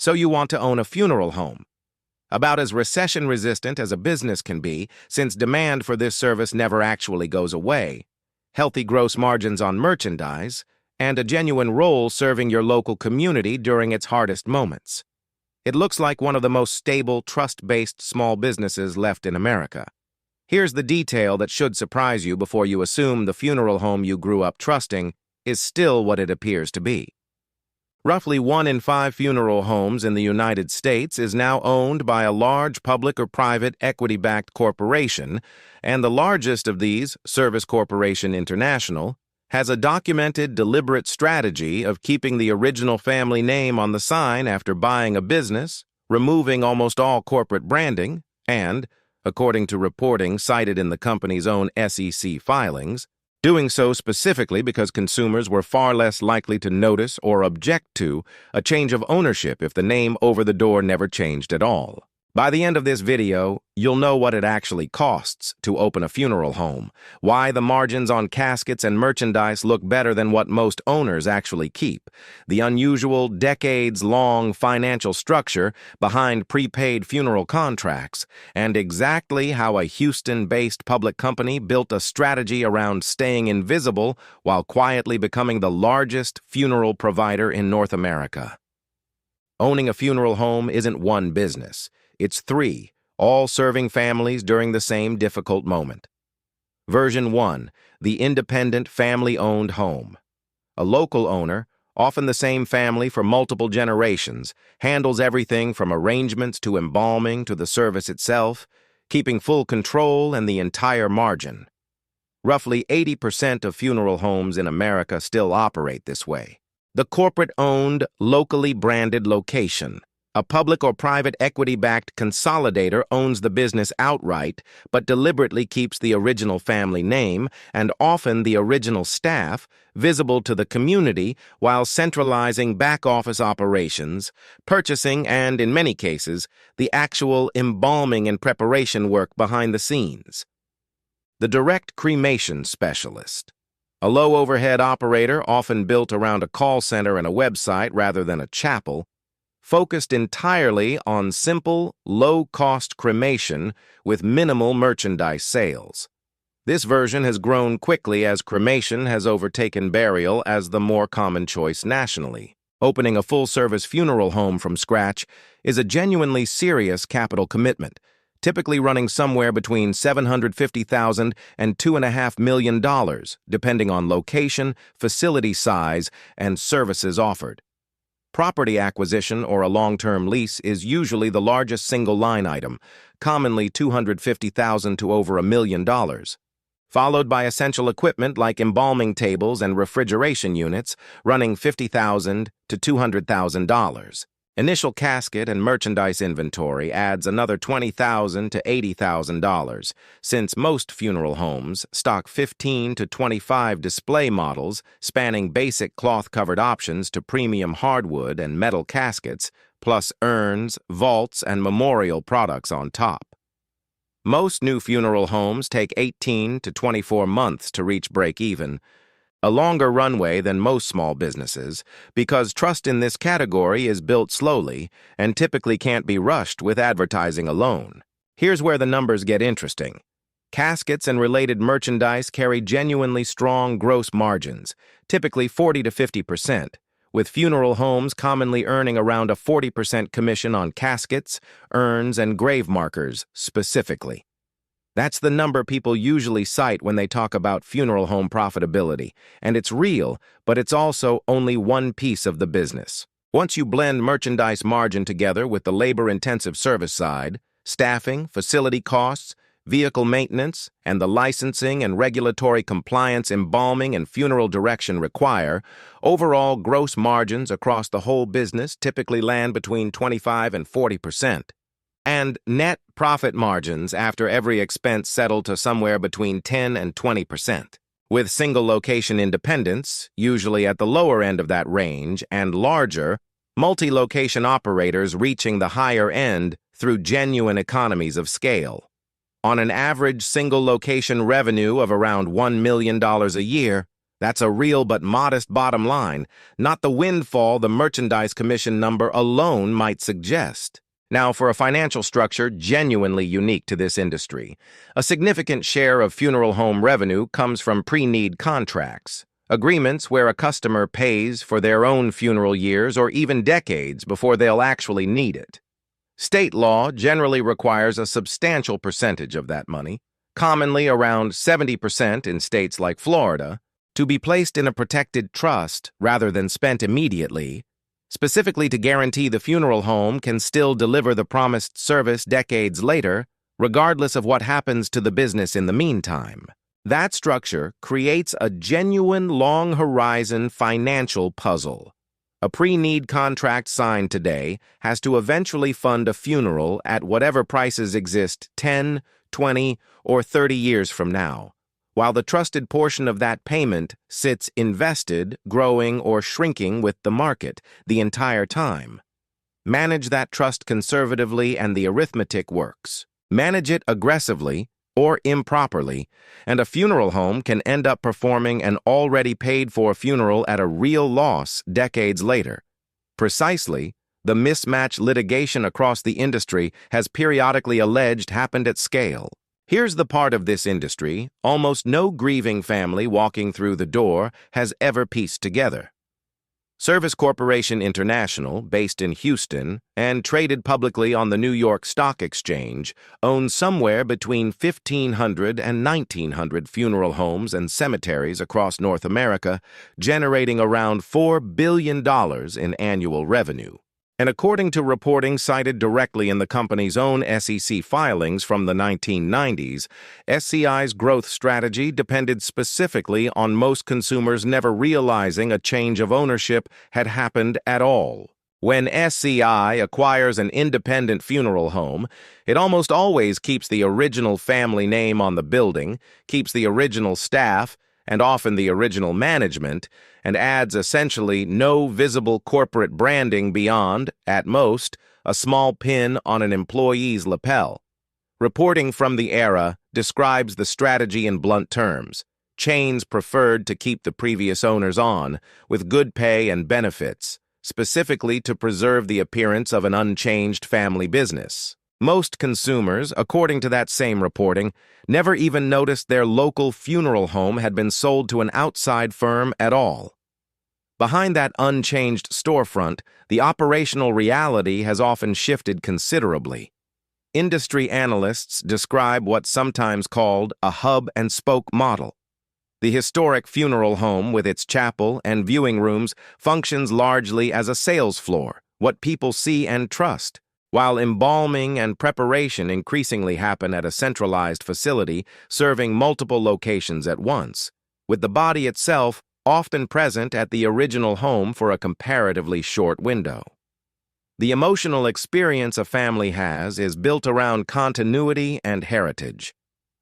So you want to own a funeral home. About as recession-resistant as a business can be, since demand for this service never actually goes away, healthy gross margins on merchandise, and a genuine role serving your local community during its hardest moments. It looks like one of the most stable, trust-based small businesses left in America. Here's the detail that should surprise you before you assume the funeral home you grew up trusting is still what it appears to be. Roughly 1 in 5 funeral homes in the United States is now owned by a large public or private equity-backed corporation, and the largest of these, Service Corporation International, has a documented, deliberate strategy of keeping the original family name on the sign after buying a business, removing almost all corporate branding, and, according to reporting cited in the company's own SEC filings, doing so specifically because consumers were far less likely to notice or object to a change of ownership if the name over the door never changed at all. By the end of this video, you'll know what it actually costs to open a funeral home, why the margins on caskets and merchandise look better than what most owners actually keep, the unusual, decades-long financial structure behind prepaid funeral contracts, and exactly how a Houston-based public company built a strategy around staying invisible while quietly becoming the largest funeral provider in North America. Owning a funeral home isn't one business. It's 3, all serving families during the same difficult moment. Version 1, the independent family-owned home. A local owner, often the same family for multiple generations, handles everything from arrangements to embalming to the service itself, keeping full control and the entire margin. Roughly 80% of funeral homes in America still operate this way. The corporate-owned, locally branded location. A public or private equity-backed consolidator owns the business outright, but deliberately keeps the original family name, and often the original staff, visible to the community while centralizing back-office operations, purchasing, and, in many cases, the actual embalming and preparation work behind the scenes. The direct cremation specialist. A low-overhead operator, often built around a call center and a website rather than a chapel, focused entirely on simple, low-cost cremation with minimal merchandise sales. This version has grown quickly as cremation has overtaken burial as the more common choice nationally. Opening a full-service funeral home from scratch is a genuinely serious capital commitment, typically running somewhere between $750,000 and $2.5 million, depending on location, facility size, and services offered. Property acquisition or a long-term lease is usually the largest single line item, commonly $250,000 to over $1 million, followed by essential equipment like embalming tables and refrigeration units running $50,000 to $200,000. Initial casket and merchandise inventory adds another $20,000 to $80,000, since most funeral homes stock 15 to 25 display models spanning basic cloth-covered options to premium hardwood and metal caskets, plus urns, vaults, and memorial products on top. Most new funeral homes take 18 to 24 months to reach break-even, a longer runway than most small businesses, because trust in this category is built slowly and typically can't be rushed with advertising alone. Here's where the numbers get interesting. Caskets and related merchandise carry genuinely strong gross margins, typically 40 to 50%, with funeral homes commonly earning around a 40% commission on caskets, urns, and grave markers specifically. That's the number people usually cite when they talk about funeral home profitability, and it's real, but it's also only one piece of the business. Once you blend merchandise margin together with the labor-intensive service side, staffing, facility costs, vehicle maintenance, and the licensing and regulatory compliance embalming and funeral direction require, overall gross margins across the whole business typically land between 25 and 40%. And net profit margins after every expense settle to somewhere between 10 and 20%, with single-location independents, usually at the lower end of that range, and larger, multi-location operators reaching the higher end through genuine economies of scale. On an average single-location revenue of around $1 million a year, That's a real but modest bottom line, not the windfall the merchandise commission number alone might suggest. Now, for a financial structure genuinely unique to this industry, a significant share of funeral home revenue comes from pre-need contracts, agreements where a customer pays for their own funeral years or even decades before they'll actually need it. State law generally requires a substantial percentage of that money, commonly around 70% in states like Florida, to be placed in a protected trust rather than spent immediately, specifically to guarantee the funeral home can still deliver the promised service decades later, regardless of what happens to the business in the meantime. That structure creates a genuine long-horizon financial puzzle. A pre-need contract signed today has to eventually fund a funeral at whatever prices exist 10, 20, or 30 years from now, while the trusted portion of that payment sits invested, growing, or shrinking with the market the entire time. Manage that trust conservatively and the arithmetic works. Manage it aggressively or improperly, and a funeral home can end up performing an already paid-for funeral at a real loss decades later. Precisely, the mismatch litigation across the industry has periodically alleged happened at scale. Here's the part of this industry almost no grieving family walking through the door has ever pieced together. Service Corporation International, based in Houston and traded publicly on the New York Stock Exchange, owns somewhere between 1,500 and 1,900 funeral homes and cemeteries across North America, generating around $4 billion in annual revenue. And according to reporting cited directly in the company's own SEC filings from the 1990s, SCI's growth strategy depended specifically on most consumers never realizing a change of ownership had happened at all. When SCI acquires an independent funeral home, it almost always keeps the original family name on the building, keeps the original staff, and often the original management, and adds essentially no visible corporate branding beyond, at most, a small pin on an employee's lapel. Reporting from the era describes the strategy in blunt terms. Chains preferred to keep the previous owners on, with good pay and benefits, specifically to preserve the appearance of an unchanged family business. Most consumers, according to that same reporting, never even noticed their local funeral home had been sold to an outside firm at all. Behind that unchanged storefront, the operational reality has often shifted considerably. Industry analysts describe what's sometimes called a hub-and-spoke model. The historic funeral home with its chapel and viewing rooms functions largely as a sales floor, what people see and trust, while embalming and preparation increasingly happen at a centralized facility serving multiple locations at once, with the body itself often present at the original home for a comparatively short window. The emotional experience a family has is built around continuity and heritage.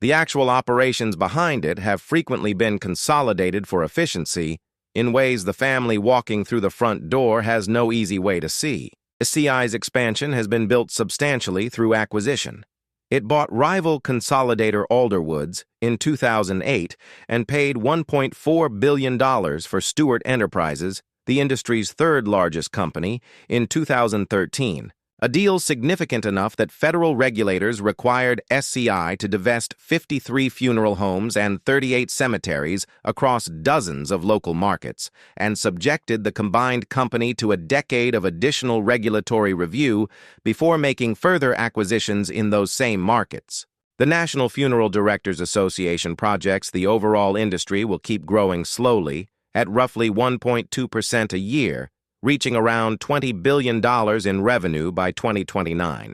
The actual operations behind it have frequently been consolidated for efficiency in ways the family walking through the front door has no easy way to see. SCI's expansion has been built substantially through acquisition. It bought rival consolidator Alderwoods in 2008 and paid $1.4 billion for Stewart Enterprises, the industry's third-largest company, in 2013, a deal significant enough that federal regulators required SCI to divest 53 funeral homes and 38 cemeteries across dozens of local markets, and subjected the combined company to a decade of additional regulatory review before making further acquisitions in those same markets. The National Funeral Directors Association projects the overall industry will keep growing slowly, at roughly 1.2% a year, reaching around $20 billion in revenue by 2029.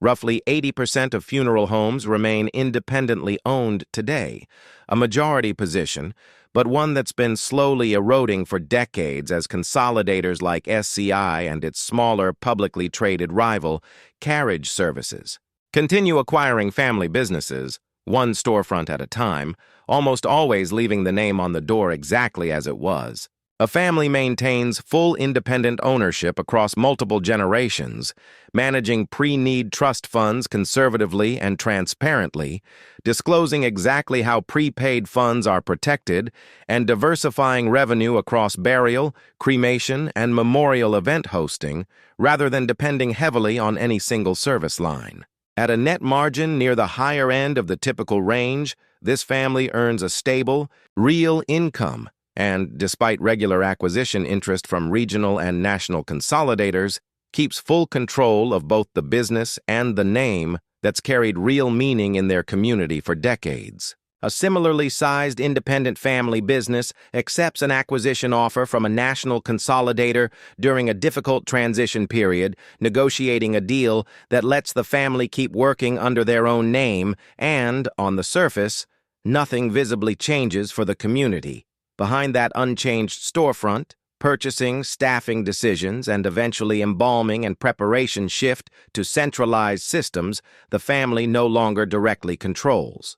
Roughly 80% of funeral homes remain independently owned today, a majority position, but one that's been slowly eroding for decades as consolidators like SCI and its smaller publicly traded rival, Carriage Services, continue acquiring family businesses, one storefront at a time, almost always leaving the name on the door exactly as it was. A family maintains full independent ownership across multiple generations, managing pre-need trust funds conservatively and transparently, disclosing exactly how prepaid funds are protected, and diversifying revenue across burial, cremation, and memorial event hosting, rather than depending heavily on any single service line. At a net margin near the higher end of the typical range, this family earns a stable, real income, and, despite regular acquisition interest from regional and national consolidators, keeps full control of both the business and the name that's carried real meaning in their community for decades. A similarly sized independent family business accepts an acquisition offer from a national consolidator during a difficult transition period, negotiating a deal that lets the family keep working under their own name and, on the surface, nothing visibly changes for the community. Behind that unchanged storefront, purchasing, staffing decisions, and eventually embalming and preparation shift to centralized systems the family no longer directly controls.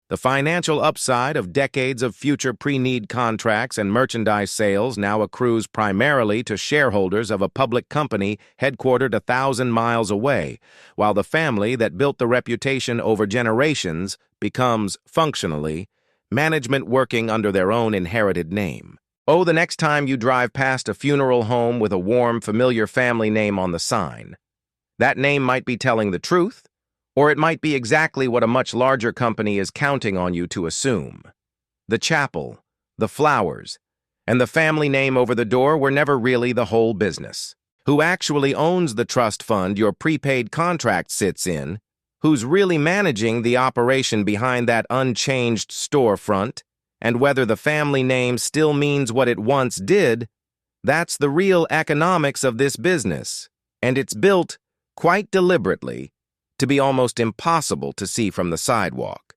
The financial upside of decades of future pre-need contracts and merchandise sales now accrues primarily to shareholders of a public company headquartered 1,000 miles away, while the family that built the reputation over generations becomes, functionally, management working under their own inherited name. Oh, the next time you drive past a funeral home with a warm, familiar family name on the sign. That name might be telling the truth, or it might be exactly what a much larger company is counting on you to assume. The chapel, the flowers, and the family name over the door were never really the whole business. Who actually owns the trust fund your prepaid contract sits in? Who's really managing the operation behind that unchanged storefront, and whether the family name still means what it once did, that's the real economics of this business, and it's built, quite deliberately, to be almost impossible to see from the sidewalk.